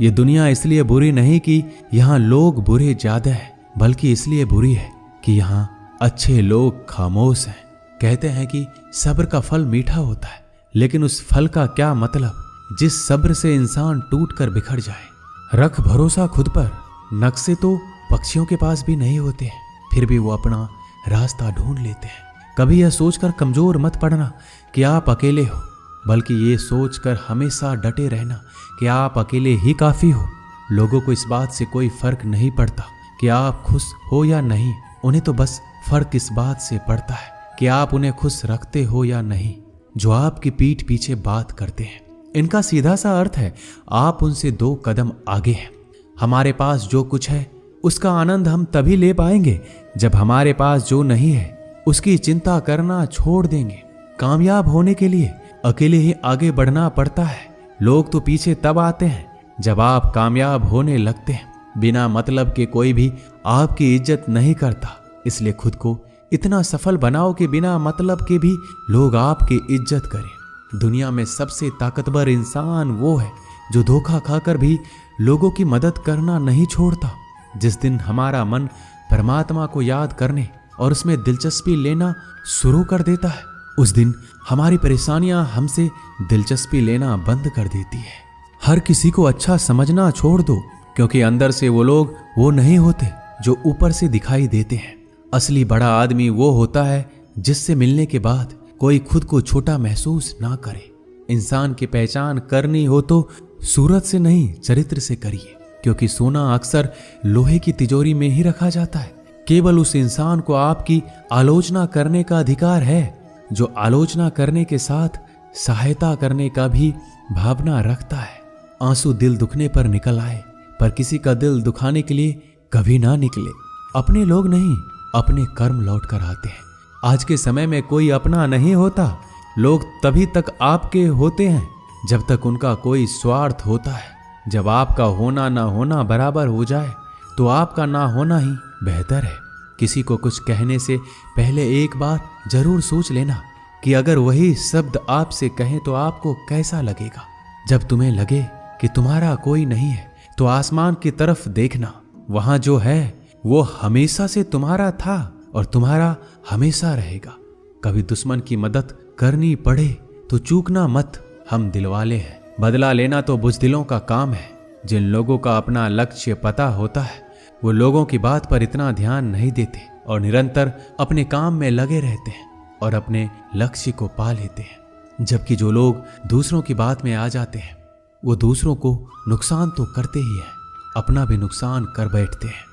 ये दुनिया इसलिए बुरी नहीं कि यहाँ लोग बुरे ज्यादा है, बल्कि इसलिए बुरी है कि यहाँ अच्छे लोग खामोश हैं। कहते हैं कि सब्र का फल मीठा होता है, लेकिन उस फल का क्या मतलब जिस सब्र से इंसान टूट कर बिखर जाए। रख भरोसा खुद पर। नक्शे तो पक्षियों के पास भी नहीं होते हैं, फिर भी वो अपना रास्ता ढूंढ लेते हैं। कभी यह सोचकर कमजोर मत पड़ना कि आप अकेले हो, बल्कि ये सोचकर हमेशा डटे रहना कि आप अकेले ही काफी हो। लोगों को इस बात से कोई फर्क नहीं पड़ता कि आप खुश हो या नहीं, उन्हें तो बस फर्क इस बात से पड़ता है कि आप उन्हें खुश रखते हो या नहीं, जो आपकी पीठ पीछे बात करते हैं। इनका सीधा सा अर्थ है, आप उनसे 2 कदम आगे हैं। हमारे पास जो कुछ है उसका आनंद हम तभी ले पाएंगे जब हमारे पास जो नहीं है उसकी चिंता करना छोड़ देंगे। कामयाब होने के लिए अकेले ही आगे बढ़ना पड़ता है। लोग तो पीछे तब आते हैं जब आप कामयाब होने लगते हैं। बिना मतलब के कोई भी आपकी इज्जत नहीं करता, इसलिए खुद को इतना सफल बनाओ कि बिना मतलब के भी लोग आपकी इज्जत करें। दुनिया में सबसे ताकतवर इंसान वो है जो धोखा खाकर भी लोगों की मदद करना नहीं छोड़ता। जिस दिन हमारा मन परमात्मा को याद करने और उसमें दिलचस्पी लेना शुरू कर देता है, उस दिन हमारी परेशानियां हमसे दिलचस्पी लेना बंद कर देती है। हर किसी को अच्छा समझना छोड़ दो, क्योंकि अंदर से वो लोग वो नहीं होते जो ऊपर से दिखाई देते हैं। असली बड़ा आदमी वो होता है जिससे मिलने के बाद कोई खुद को छोटा महसूस ना करे। इंसान की पहचान करनी हो तो सूरत से नहीं, चरित्र से करिए, क्योंकि सोना अक्सर लोहे की तिजोरी में ही रखा जाता है। केवल उस इंसान को आपकी आलोचना करने का अधिकार है जो आलोचना करने के साथ सहायता करने का भी भावना रखता है। आंसू दिल दुखने पर निकल आए, पर किसी का दिल दुखाने के लिए कभी ना निकले। अपने लोग नहीं, अपने कर्म लौट कर आते हैं। आज के समय में कोई अपना नहीं होता। लोग तभी तक आपके होते हैं जब तक उनका कोई स्वार्थ होता है। जब आपका होना ना होना बराबर हो जाए तो आपका ना होना ही बेहतर है। किसी को कुछ कहने से पहले एक बार जरूर सोच लेना कि अगर वही शब्द आपसे कहें तो आपको कैसा लगेगा। जब तुम्हें लगे कि तुम्हारा कोई नहीं है तो आसमान की तरफ देखना, वहां जो है वो हमेशा से तुम्हारा था और तुम्हारा हमेशा रहेगा। कभी दुश्मन की मदद करनी पड़े तो चूकना मत, हम दिलवाले हैं। बदला लेना तो बुज़दिलों का काम है। जिन लोगों का अपना लक्ष्य पता होता है वो लोगों की बात पर इतना ध्यान नहीं देते और निरंतर अपने काम में लगे रहते हैं और अपने लक्ष्य को पा लेते हैं। जबकि जो लोग दूसरों की बात में आ जाते हैं वो दूसरों को नुकसान तो करते ही हैं, अपना भी नुकसान कर बैठते हैं।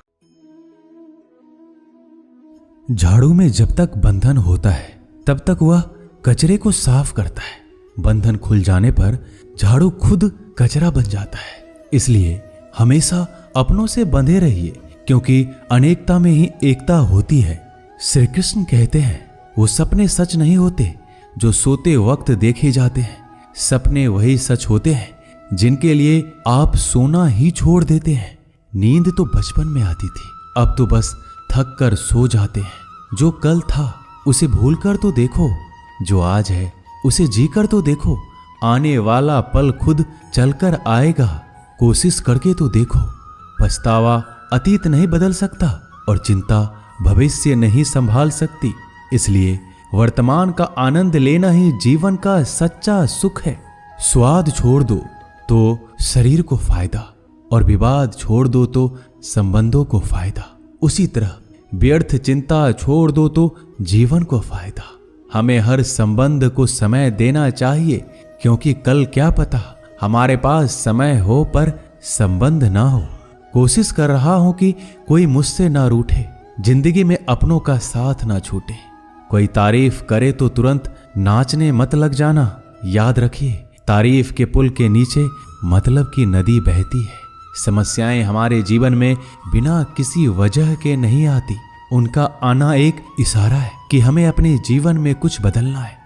झाड़ू में जब तक बंधन होता है तब तक वह कचरे को साफ करता है। बंधन खुल जाने पर झाड़ू खुद कचरा बन जाता है। इसलिए हमेशा अपनों से बंधे रहिए, क्योंकि अनेकता में ही एकता होती है। श्री कृष्ण कहते हैं, वो सपने सच नहीं होते जो सोते वक्त देखे जाते हैं। सपने वही सच होते हैं जिनके लिए आप सोना ही छोड़ देते हैं। नींद तो बचपन में आती थी, अब तो बस थक कर सो जाते हैं। जो कल था उसे भूल कर तो देखो, जो आज है उसे जी कर तो देखो। आने वाला पल खुद चलकर आएगा, कोशिश करके तो देखो। पछतावा अतीत नहीं बदल सकता और चिंता भविष्य नहीं संभाल सकती। इसलिए वर्तमान का आनंद लेना ही जीवन का सच्चा सुख है। स्वाद छोड़ दो तो शरीर को फायदा और विवाद छोड़ दो तो संबंधों को फायदा। उसी तरह व्यर्थ चिंता छोड़ दो तो जीवन को फायदा। हमें हर संबंध को समय देना चाहिए, क्योंकि कल क्या पता हमारे पास समय हो पर संबंध ना हो। कोशिश कर रहा हूं कि कोई मुझसे ना रूठे, जिंदगी में अपनों का साथ ना छूटे। कोई तारीफ करे तो तुरंत नाचने मत लग जाना। याद रखिए, तारीफ के पुल के नीचे मतलब की नदी बहती है। समस्याएं हमारे जीवन में बिना किसी वजह के नहीं आती। उनका आना एक इशारा है कि हमें अपने जीवन में कुछ बदलना है।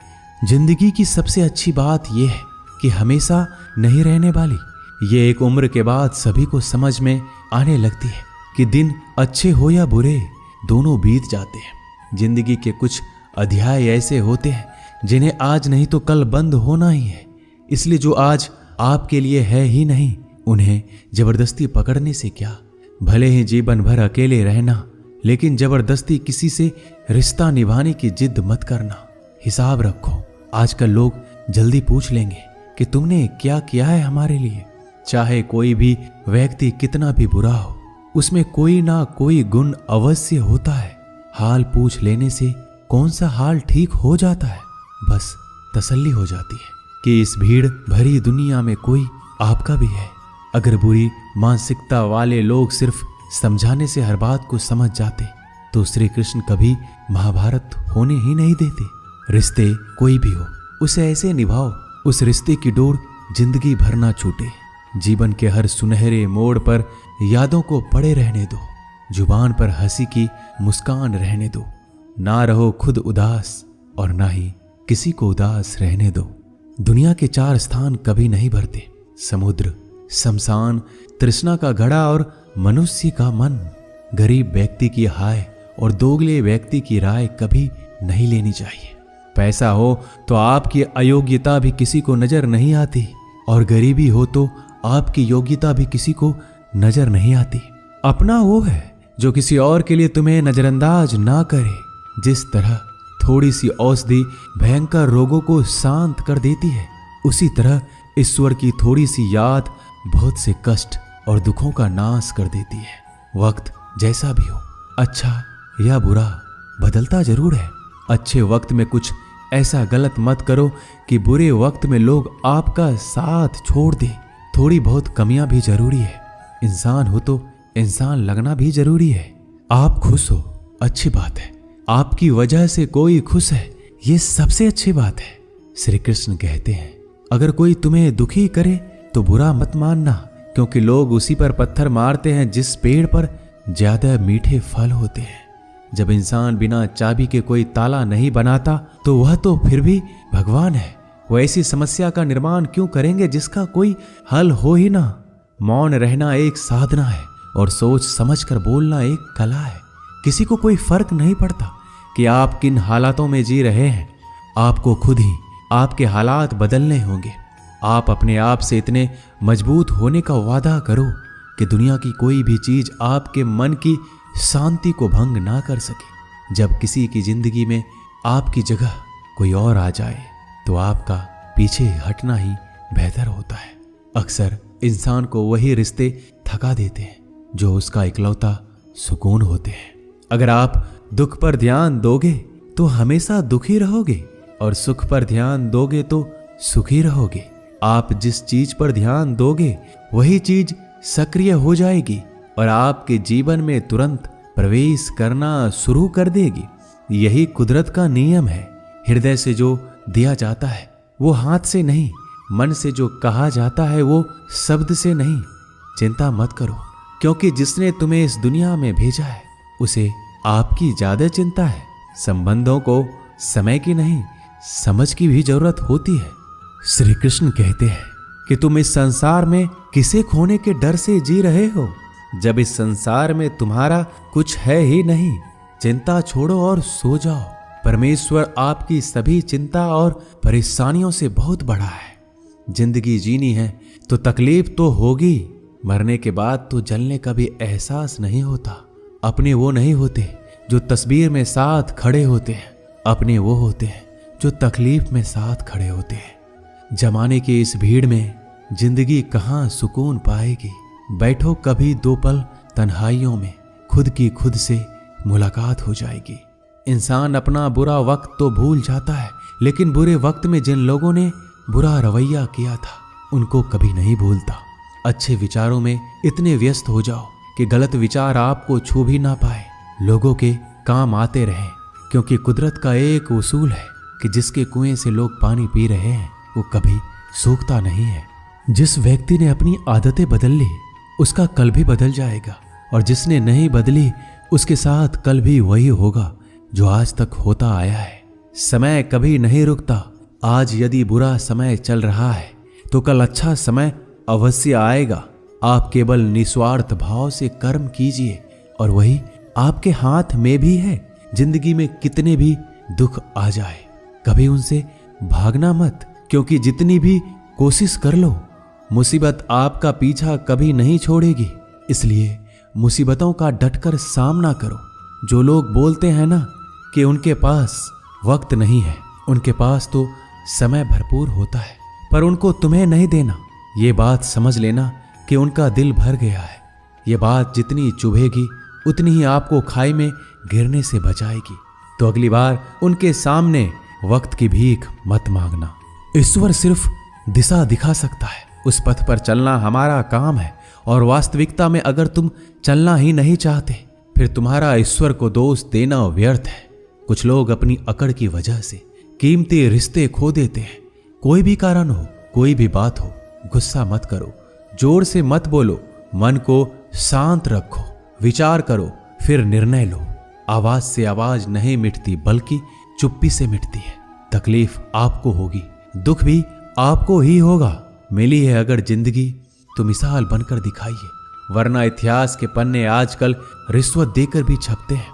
जिंदगी की सबसे अच्छी बात यह है कि हमेशा नहीं रहने वाली। ये एक उम्र के बाद सभी को समझ में आने लगती है कि दिन अच्छे हो या बुरे दोनों बीत जाते हैं। जिंदगी के कुछ अध्याय ऐसे होते हैं जिन्हें आज नहीं तो कल बंद होना ही है। इसलिए जो आज आपके लिए है ही नहीं उन्हें जबरदस्ती पकड़ने से क्या, भले ही जीवन भर अकेले रहना, लेकिन जबरदस्ती किसी से रिश्ता निभाने की जिद मत करना। हिसाब रखो, आजकल लोग जल्दी पूछ लेंगे कि तुमने क्या किया है हमारे लिए। चाहे कोई भी व्यक्ति कितना भी बुरा हो, उसमें कोई ना कोई गुण अवश्य होता है। हाल पूछ लेने से कौन सा हाल ठीक हो जाता है, बस तसल्ली हो जाती है कि इस भीड़ भरी दुनिया में कोई आपका भी है। अगर बुरी मानसिकता वाले लोग सिर्फ समझाने से हर बात को समझ जाते तो श्री कृष्ण कभी महाभारत होने ही नहीं देते। रिश्ते कोई भी हो, उसे ऐसे निभाओ उस रिश्ते की डोर जिंदगी भर ना छूटे। जीवन के हर सुनहरे मोड़ पर यादों को पड़े रहने दो, जुबान पर हंसी की मुस्कान रहने दो। ना रहो खुद उदास और ना ही किसी को उदास रहने दो। दुनिया के 4 स्थान कभी नहीं भरते, समुद्र, शमशान, तृष्णा का घड़ा और मनुष्य का मन। गरीब व्यक्ति की हाय और दोगले व्यक्ति की राय कभी नहीं लेनी चाहिए। पैसा हो तो आपकी अयोग्यता भी किसी को नजर नहीं आती, और गरीबी हो तो आपकी योग्यता भी किसी को नजर नहीं आती। अपना वो है जो किसी और के लिए तुम्हें नजरअंदाज ना करे। जिस तरह थोड़ी सी औषधि भयंकर रोगों को शांत कर देती है, उसी तरह ईश्वर की थोड़ी सी याद बहुत से कष्ट और दुखों का नाश कर देती है। वक्त जैसा भी हो, अच्छा या बुरा, बदलता जरूर है। अच्छे वक्त में कुछ ऐसा गलत मत करो कि बुरे वक्त में लोग आपका साथ छोड़ दे। थोड़ी बहुत कमियां भी जरूरी है। इंसान हो तो इंसान लगना भी जरूरी है। आप खुश हो, अच्छी बात है। आपकी वजह से कोई खुश है, ये सबसे अच्छी बात है। श्री कृष्ण कहते हैं, अगर कोई तुम्हें दुखी करे तो बुरा मत मानना, क्योंकि लोग उसी पर पत्थर मारते हैं जिस पेड़ पर ज्यादा मीठे फल होते हैं। जब इंसान बिना चाबी के कोई ताला नहीं बनाता तो वह तो फिर भी भगवान है। वो ऐसी समस्या का निर्माण क्यों करेंगे जिसका कोई हल हो ही ना। मौन रहना एक साधना है और सोच समझकर बोलना एक कला है। किसी को कोई फर्क नहीं पड़ता कि आप किन हालातों में जी रहे हैं। आपको खुद ही आपके हालात बदलने होंगे। आप अपने आप से इतने मजबूत होने का वादा करो कि दुनिया की कोई भी चीज आपके मन की शांति को भंग ना कर सके। जब किसी की जिंदगी में आपकी जगह कोई और आ जाए तो आपका पीछे हटना ही बेहतर होता है। अक्सर इंसान को वही रिश्ते थका देते हैं जो उसका इकलौता सुकून होते हैं। अगर आप दुख पर ध्यान दोगे तो हमेशा दुखी रहोगे, और सुख पर ध्यान दोगे तो सुखी रहोगे। आप जिस चीज पर ध्यान दोगे वही चीज सक्रिय हो जाएगी और आपके जीवन में तुरंत प्रवेश करना शुरू कर देगी। यही कुदरत का नियम है। हृदय से जो दिया जाता है वो हाथ से नहीं, मन से जो कहा जाता है वो शब्द से नहीं। चिंता मत करो, क्योंकि जिसने तुम्हें इस दुनिया में भेजा है उसे आपकी ज्यादा चिंता है। संबंधों को समय की नहीं, समझ की भी जरूरत होती है। श्री कृष्ण कहते हैं कि तुम इस संसार में किसे खोने के डर से जी रहे हो, जब इस संसार में तुम्हारा कुछ है ही नहीं। चिंता छोड़ो और सो जाओ। परमेश्वर आपकी सभी चिंता और परेशानियों से बहुत बड़ा है। जिंदगी जीनी है तो तकलीफ तो होगी। मरने के बाद तो जलने का भी एहसास नहीं होता। अपने वो नहीं होते जो तस्वीर में साथ खड़े होते हैं, अपने वो होते हैं जो तकलीफ में साथ खड़े होते हैं। जमाने की इस भीड़ में जिंदगी कहाँ सुकून पाएगी। बैठो कभी 2 पल तन्हाइयों में, खुद की खुद से मुलाकात हो जाएगी। इंसान अपना बुरा वक्त तो भूल जाता है, लेकिन बुरे वक्त में जिन लोगों ने बुरा रवैया किया था उनको कभी नहीं भूलता। अच्छे विचारों में इतने व्यस्त हो जाओ कि गलत विचार आपको छू भी ना पाए। लोगों के काम आते रहें, क्योंकि कुदरत का एक उसूल है कि जिसके कुएं से लोग पानी पी रहे हैं वो कभी सूखता नहीं है। जिस व्यक्ति ने अपनी आदतें बदल ली उसका कल भी बदल जाएगा, और जिसने नहीं बदली उसके साथ कल भी वही होगा जो आज तक होता आया है। समय कभी नहीं रुकता। आज यदि बुरा समय चल रहा है तो कल अच्छा समय अवश्य आएगा। आप केवल निस्वार्थ भाव से कर्म कीजिए और वही आपके हाथ में भी है। जिंदगी में कितने भी दुख आ जाए कभी उनसे भागना मत, क्योंकि जितनी भी कोशिश कर लो मुसीबत आपका पीछा कभी नहीं छोड़ेगी, इसलिए मुसीबतों का डटकर सामना करो। जो लोग बोलते हैं ना कि उनके पास वक्त नहीं है, उनके पास तो समय भरपूर होता है, पर उनको तुम्हें नहीं देना, ये बात समझ लेना कि उनका दिल भर गया है। ये बात जितनी चुभेगी उतनी ही आपको खाई में गिरने से बचाएगी। तो अगली बार उनके सामने वक्त की भीख मत मांगना। ईश्वर सिर्फ दिशा दिखा सकता है, उस पथ पर चलना हमारा काम है। और वास्तविकता में अगर तुम चलना ही नहीं चाहते, फिर तुम्हारा ईश्वर को दोष देना व्यर्थ है। कुछ लोग अपनी अकड़ की वजह से कीमती रिश्ते खो देते हैं। कोई भी कारण हो, कोई भी बात हो, गुस्सा मत करो, जोर से मत बोलो, मन को शांत रखो, विचार करो, फिर निर्णय लो। आवाज से आवाज नहीं मिटती, बल्कि चुप्पी से मिटती है। तकलीफ आपको होगी, दुख भी आपको ही होगा। मिली है अगर जिंदगी तो मिसाल बनकर दिखाइए, वरना इतिहास के पन्ने आजकल रिश्वत देकर भी छपते हैं।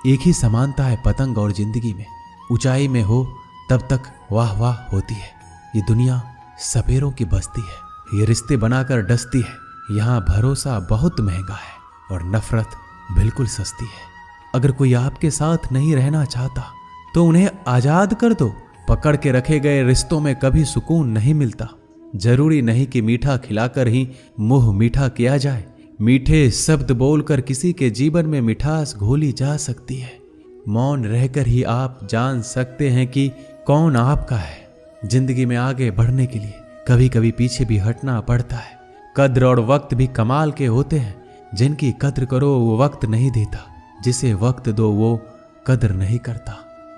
एक ही समानता है पतंग और जिंदगी में, ऊंचाई में हो तब तक वाह वाह होती है। ये दुनिया सपेरों की बस्ती है, ये रिश्ते बनाकर डसती है। यहाँ भरोसा बहुत महंगा है और नफरत बिल्कुल सस्ती है। अगर कोई आपके साथ नहीं रहना चाहता तो उन्हें आजाद कर दो। पकड़ के रखे गए रिश्तों में कभी सुकून नहीं मिलता। जरूरी नहीं कि मीठा खिलाकर ही मुंह मीठा किया जाए। मीठे शब्द बोलकर किसी के जीवन में मिठास घोली जा सकती है। मौन रहकर ही आप जान सकते हैं कि कौन आपका है। जिंदगी में आगे बढ़ने के लिए कभी कभी पीछे भी हटना पड़ता है। कद्र और वक्त भी कमाल के होते हैं। जिनकी कद्र करो वो वक्त नहीं देता, जिसे वक्त दो वो कद्र नहीं करता।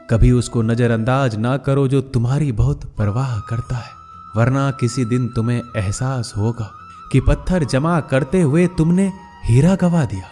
कभी उसको नजरअंदाज ना करो जो तुम्हारी बहुत परवाह करता है, वरना किसी दिन तुम्हें एहसास होगा कि पत्थर जमा करते हुए तुमने हीरा गवा दिया।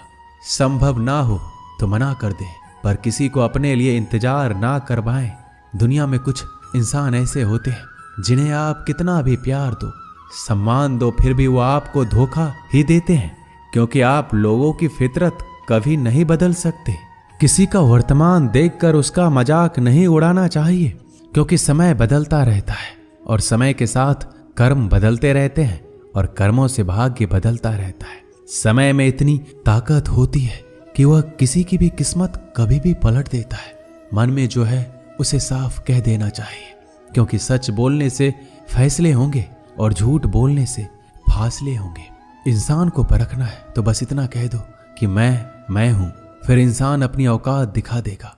संभव ना हो तो मना कर दे, पर किसी को अपने लिए इंतजार ना करवाएं। दुनिया में कुछ इंसान ऐसे होते हैं जिन्हें आप कितना भी प्यार दो, सम्मान दो, फिर भी वो आपको धोखा ही देते हैं, क्योंकि आप लोगों की फितरत कभी नहीं बदल सकते। किसी का वर्तमान देखकर उसका मजाक नहीं उड़ाना चाहिए, क्योंकि समय बदलता रहता है और समय के साथ कर्म बदलते रहते हैं और कर्मों से भाग्य बदलता रहता है। समय में इतनी ताकत होती है कि वह किसी की भी किस्मत कभी भी पलट देता है। मन में जो है उसे साफ कह देना चाहिए, क्योंकि सच बोलने से फैसले होंगे और झूठ बोलने से फासले होंगे। इंसान को परखना है तो बस इतना कह दो कि मैं हूं, फिर इंसान अपनी औकात दिखा देगा।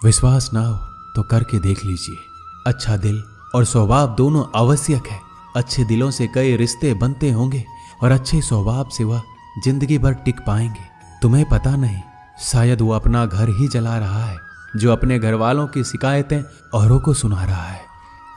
विश्वास ना हो तो करके देख लीजिए। अच्छा दिल और स्वभाव दोनों आवश्यक है। अच्छे दिलों से कई रिश्ते बनते होंगे और अच्छे स्वभाव से वह जिंदगी भर टिक पाएंगे। तुम्हें पता नहीं, शायद वो अपना घर ही जला रहा है जो अपने घर वालों की शिकायतें औरों को सुना रहा है।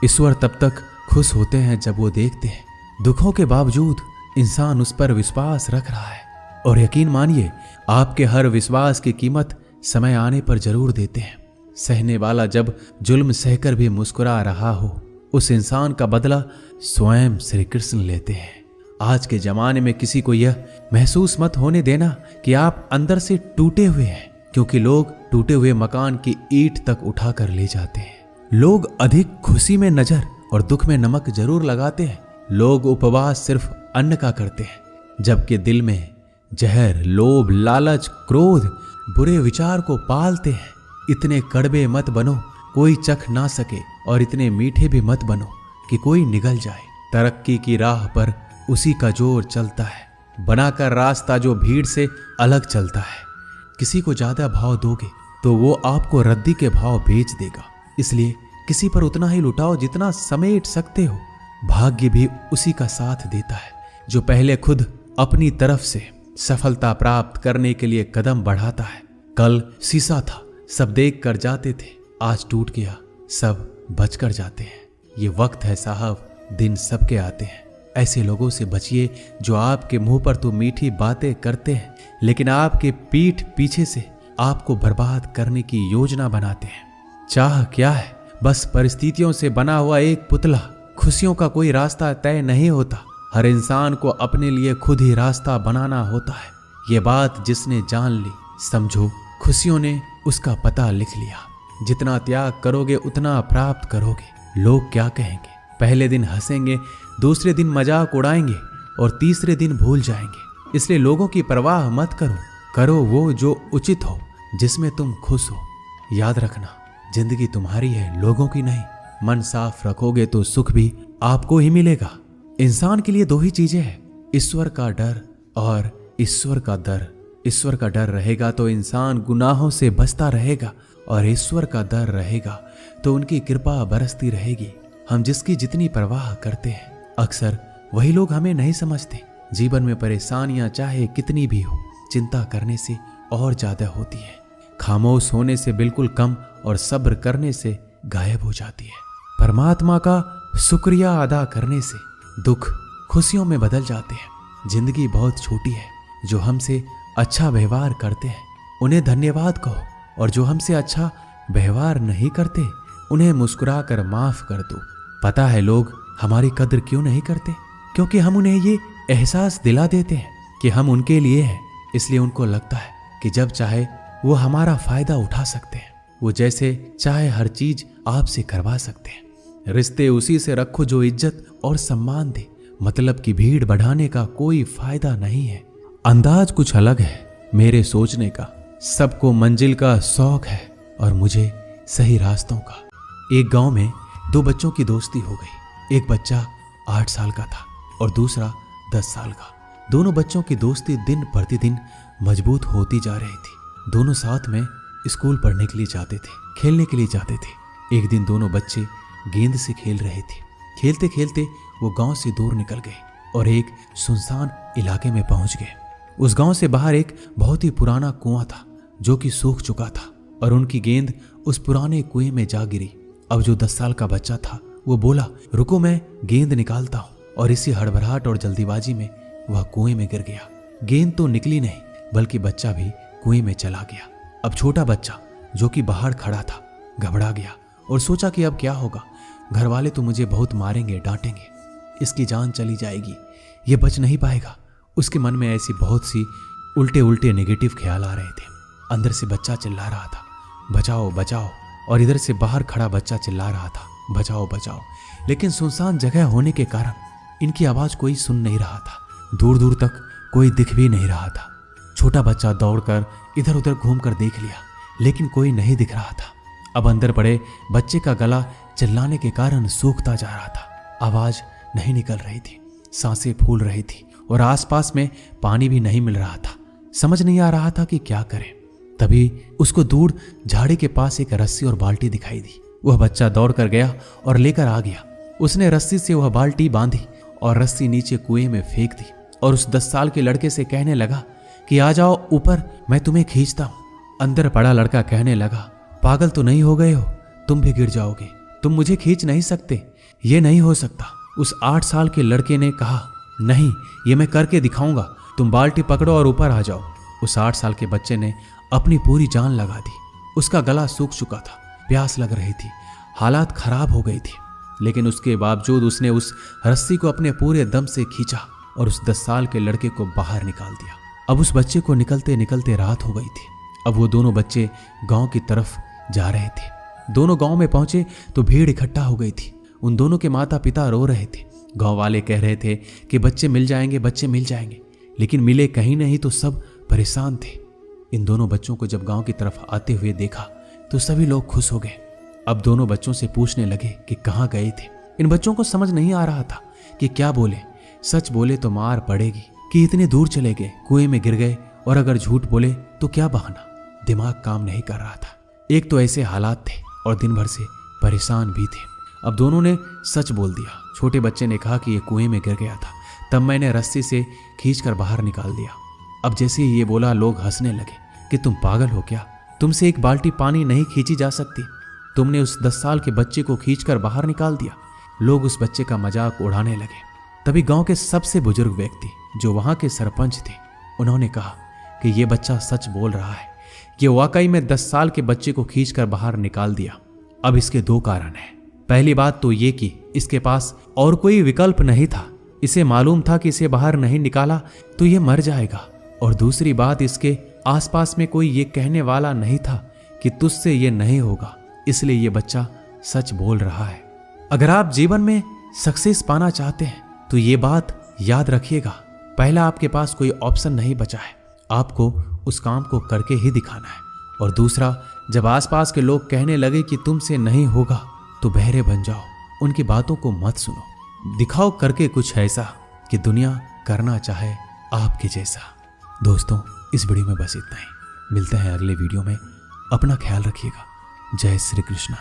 ईश्वर तब तक खुश होते हैं जब वो देखते हैं दुखों के बावजूद इंसान उस पर विश्वास रख रहा है। और यकीन मानिए, आपके हर विश्वास की कीमत समय आने पर जरूर देते हैं। सहने वाला जब जुल्म सहकर भी मुस्कुरा रहा हो, उस इंसान का बदला स्वयं श्री कृष्ण लेते हैं। आज के जमाने में किसी को यह महसूस मत होने देना कि आप अंदर से टूटे हुए हैं, क्योंकि लोग टूटे हुए मकान की ईंट तक उठा कर ले जाते हैं। लोग अधिक खुशी में नजर और दुख में नमक जरूर लगाते हैं। लोग उपवास सिर्फ अन्न का करते हैं, जबकि दिल में जहर, लोभ, लालच, क्रोध, बुरे विचार को पालते हैं। इतने कड़वे मत बनो कोई चख ना सके, और इतने मीठे भी मत बनो कि कोई निगल जाए। तरक्की की राह पर उसी का जोर चलता है, बनाकर रास्ता जो भीड़ से अलग चलता है। किसी को ज्यादा भाव दोगे तो वो आपको रद्दी के भाव बेच देगा। इसलिए किसी पर उतना ही लुटाओ जितना समेट सकते हो। भाग्य भी उसी का साथ देता है जो पहले खुद अपनी तरफ से सफलता प्राप्त करने के लिए कदम बढ़ाता है। कल शीशा था, सब देख कर जाते थे, आज टूट गया, सब बचकर जाते हैं। ये वक्त है साहब, दिन सबके आते हैं। ऐसे लोगों से बचिए जो आपके मुंह पर तो मीठी बातें करते हैं, लेकिन आपके पीठ पीछे से आपको बर्बाद करने की योजना बनाते हैं। चाह क्या है? बस परिस्थितियों से बना हुआ एक पुतला। खुशियों का कोई रास्ता तय नहीं होता। हर इंसान को अपने लिए खुद ही रास्ता बनाना होता है। ये बात जिसने जान ली, समझो खुशियों ने उसका पता लिख लिया। जितना त्याग करोगे उतना प्राप्त करोगे। लोग क्या कहेंगे? पहले दिन हंसेंगे, दूसरे दिन मजाक उड़ाएंगे, और तीसरे दिन भूल जाएंगे। इसलिए लोगों की परवाह मत करो, करो वो जो उचित हो, जिसमें तुम खुश हो। याद रखना, जिंदगी तुम्हारी है, लोगों की नहीं। मन साफ रखोगे तो सुख भी आपको ही मिलेगा। इंसान के लिए दो ही चीजें हैं, ईश्वर का डर और ईश्वर का दर। ईश्वर का डर रहेगा तो इंसान गुनाहों से बचता रहेगा, और ईश्वर का डर रहेगा तो उनकी कृपा बरसती रहेगी। हम जिसकी जितनी परवाह करते हैं, अक्सर वही लोग हमें नहीं समझते। जीवन में परेशानियां चाहे कितनी भी हो, चिंता करने से और ज्यादा होती है, खामोश होने से बिल्कुल कम, और सब्र करने से गायब हो जाती है। परमात्मा का शुक्रिया अदा करने से दुख खुशियों में बदल जाते हैं। जिंदगी बहुत छोटी है, जो हमसे अच्छा व्यवहार करते हैं उन्हें धन्यवाद कहो, और जो हमसे अच्छा व्यवहार नहीं करते उन्हें मुस्कुरा कर माफ कर दो। पता है लोग हमारी कदर क्यों नहीं करते? क्योंकि हम उन्हें ये एहसास दिला देते हैं कि हम उनके लिए हैं। इसलिए उनको लगता है कि जब चाहे वो हमारा फायदा उठा सकते हैं, वो जैसे चाहे हर चीज आपसे करवा सकते हैं। रिश्ते उसी से रखो जो इज्जत और सम्मान दे। मतलब की भीड़ बढ़ाने का कोई फायदा नहीं है। अंदाज कुछ अलग है मेरे सोचने का। सबको मंजिल का शौक है और मुझे सही रास्तों का। एक गांव में दो बच्चों की दोस्ती हो गई। एक बच्चा 8 साल का था और दूसरा 10 साल का। दोनों बच्चों की दोस्ती दिन प्रतिदिन मजबूत होती जा रही थी। दोनों साथ में स्कूल पढ़ने के लिए जाते थे, खेलने के लिए जाते थे। एक दिन दोनों बच्चे गेंद से खेल रहे थे। खेलते खेलते वो गांव से दूर निकल गए और एक सुनसान इलाके में पहुंच गए। उस गांव से बाहर एक बहुत ही पुराना कुआं था जो कि सूख चुका था, और उनकी गेंद उस पुराने कुएं में जा गिरी। अब जो 10 साल का बच्चा था वो बोला, रुको मैं गेंद निकालता हूं, और इसी हड़बड़ाहट और जल्दीबाजी में वह कुएं में गिर गया। गेंद तो निकली नहीं, बल्कि बच्चा भी कुएं में चला गया। अब छोटा बच्चा जो कि बाहर खड़ा था घबरा गया और सोचा कि अब क्या होगा। घर वाले तो मुझे बहुत मारेंगे, डांटेंगे, इसकी जान चली जाएगी, ये बच नहीं पाएगा। उसके मन में ऐसी बहुत सी उल्टे उल्टे नेगेटिव ख्याल आ रहे थे। अंदर से बच्चा चिल्ला रहा था, बचाओ बचाओ, और इधर से बाहर खड़ा बच्चा चिल्ला रहा था, बचाओ बचाओ। लेकिन सुनसान जगह होने के कारण इनकी आवाज कोई सुन नहीं रहा था। दूर दूर तक कोई दिख भी नहीं रहा था। छोटा बच्चा दौड़कर इधर उधर घूमकर देख लिया, लेकिन कोई नहीं दिख रहा था। अब अंदर पड़े बच्चे का गला चिल्लाने के कारण सूखता जा रहा था। आवाज नहीं निकल रही थी, सांसें फूल रही थी, और आसपास में पानी भी नहीं मिल रहा था। समझ नहीं आ रहा था कि क्या करें। तभी उसको दूर झाड़ी के पास एक रस्सी और बाल्टी दिखाई दी। वह बच्चा दौड़ कर गया और लेकर आ गया। उसने रस्सी से वह बाल्टी बांधी और रस्सी नीचे कुएं में फेंक दी, और उस 10 साल के लड़के से कहने लगा कि आ जाओ ऊपर, मैं तुम्हें खींचता हूं। अंदर पड़ा लड़का कहने लगा, पागल तो नहीं हो गए हो? तुम भी गिर जाओगे, तुम मुझे खींच नहीं सकते, ये नहीं हो सकता। उस 8 साल के लड़के ने कहा, नहीं, ये मैं करके दिखाऊंगा, तुम बाल्टी पकड़ो और ऊपर आ जाओ। उस 8 साल के बच्चे ने अपनी पूरी जान लगा दी। उसका गला सूख चुका था, प्यास लग रही थी, हालात खराब हो गई थी, लेकिन उसके बावजूद उसने उस रस्सी को अपने पूरे दम से खींचा और उस 10 साल के लड़के को बाहर निकाल दिया। अब उस बच्चे को निकलते निकलते रात हो गई थी। अब वो दोनों बच्चे गांव की तरफ जा रहे थे। दोनों गांव में पहुंचे तो भीड़ इकट्ठा हो गई थी। उन दोनों के माता पिता रो रहे थे। गांव वाले कह रहे थे कि बच्चे मिल जाएंगे, बच्चे मिल जाएंगे, लेकिन मिले कहीं नहीं, तो सब परेशान थे। इन दोनों बच्चों को जब गांव की तरफ आते हुए देखा तो सभी लोग खुश हो गए। अब दोनों बच्चों से पूछने लगे कि कहाँ गए थे। इन बच्चों को समझ नहीं आ रहा था कि क्या बोले। सच बोले तो मार पड़ेगी कि इतने दूर चले गए, कुएं में गिर गए, और अगर झूठ बोले तो क्या बहाना। दिमाग काम नहीं कर रहा था। एक तो ऐसे हालात थे और दिन भर से परेशान भी थे। अब दोनों ने सच बोल दिया। छोटे बच्चे ने कहा कि ये कुएं में गिर गया था, तब मैंने रस्सी से खींचकर बाहर निकाल दिया। अब जैसे ही ये बोला, लोग हंसने लगे कि तुम पागल हो क्या, तुमसे एक बाल्टी पानी नहीं खींची जा सकती, तुमने उस 10 साल के बच्चे को खींचकर बाहर निकाल दिया। लोग उस बच्चे का मजाक उड़ाने लगे। तभी गांव के सबसे बुजुर्ग व्यक्ति जो वहां के सरपंच थे, उन्होंने कहा कि ये बच्चा सच बोल रहा है, ये वाकई में 10 साल के बच्चे को खींचकर बाहर निकाल दिया। अब इसके 2 कारण हैं। पहली बात तो ये कि इसके पास और कोई विकल्प नहीं था। इसे मालूम था कि इसे बाहर नहीं निकाला तो ये मर जाएगा। और दूसरी बात, इसके आसपास में कोई ये कहने वाला नहीं था कि तुझसे ये नहीं होगा, इसलिए ये बच्चा सच बोल रहा है। अगर आप जीवन में सक्सेस पाना चाहते हैं तो ये बात याद रखिएगा, पहला आपके पास कोई ऑप्शन नहीं बचा है, आपको उस काम को करके ही दिखाना है। और दूसरा, जब आसपास के लोग कहने लगे कि तुमसे नहीं होगा तो बहरे बन जाओ, उनकी बातों को मत सुनो, दिखाओ करके कुछ ऐसा कि दुनिया करना चाहे आपके जैसा। दोस्तों, इस वीडियो में बस इतना ही। मिलते हैं अगले वीडियो में। अपना ख्याल रखिएगा। जय श्री कृष्णा।